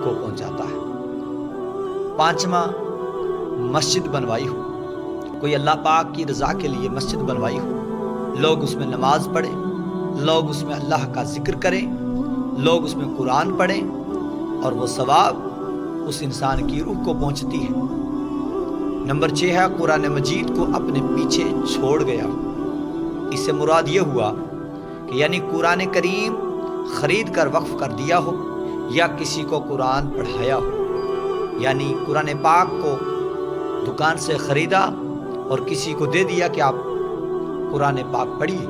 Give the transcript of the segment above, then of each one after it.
کو پہنچاتا ہے۔ پانچواں، مسجد بنوائی ہو، کوئی اللہ پاک کی رضا کے لیے مسجد بنوائی ہو، لوگ اس میں نماز پڑھیں، لوگ اس میں اللہ کا ذکر کریں، لوگ اس میں قرآن پڑھیں، اور وہ ثواب اس انسان کی روح کو پہنچتی ہے۔ نمبر 6 ہے قرآن مجید کو اپنے پیچھے چھوڑ گیا ہو۔ اس سے مراد یہ ہوا کہ یعنی قرآن کریم خرید کر وقف کر دیا ہو یا کسی کو قرآن پڑھایا ہو، یعنی قرآن پاک کو دکان سے خریدا اور کسی کو دے دیا کہ آپ قرآن پاک پڑھیے،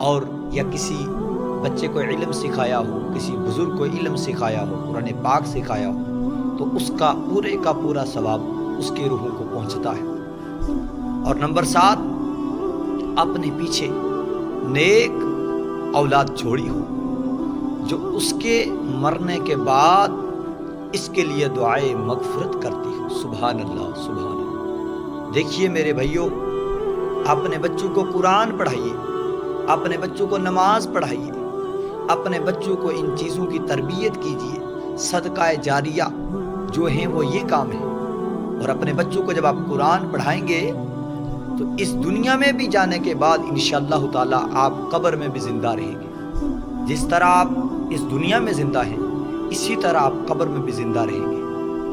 اور یا کسی بچے کو علم سکھایا ہو، کسی بزرگ کو علم سکھایا ہو، قرآن پاک سکھایا ہو، تو اس کا پورے کا پورا ثواب اس کی روح کو پہنچتا ہے۔ اور نمبر 7، اپنے پیچھے نیک اولاد چھوڑی ہو جو اس کے مرنے کے بعد اس کے لیے دعائے مغفرت کرتی ہو۔ سبحان اللہ، سبحان اللہ۔ دیکھیے میرے بھائیوں، اپنے بچوں کو قرآن پڑھائیے، اپنے بچوں کو نماز پڑھائیے، اپنے بچوں کو ان چیزوں کی تربیت کیجیے۔ صدقہ جاریہ جو ہیں وہ یہ کام ہے، اور اپنے بچوں کو جب آپ قرآن پڑھائیں گے تو اس دنیا میں بھی جانے کے بعد انشاءاللہ تعالی آپ قبر میں بھی زندہ رہیں گے۔ جس طرح آپ اس دنیا میں زندہ ہیں اسی طرح آپ قبر میں بھی زندہ رہیں گے،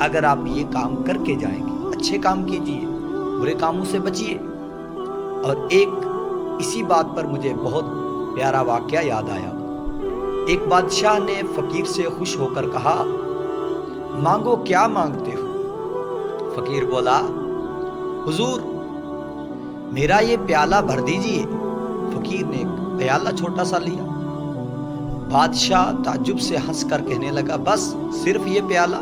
اگر آپ یہ کام کر کے جائیں گے۔ اچھے کام کیجیے، برے کاموں سے بچیے۔ اور ایک اسی بات پر مجھے بہت پیارا واقعہ یاد آیا۔ ایک بادشاہ نے فقیر سے خوش ہو کر کہا، مانگو کیا مانگتے ہو؟ فقیر بولا، حضور میرا یہ پیالہ بھر دیجیے۔ فقیر نے ایک پیالہ چھوٹا سا لیا۔ بادشاہ تعجب سے ہنس کر کہنے لگا، بس صرف یہ پیالہ؟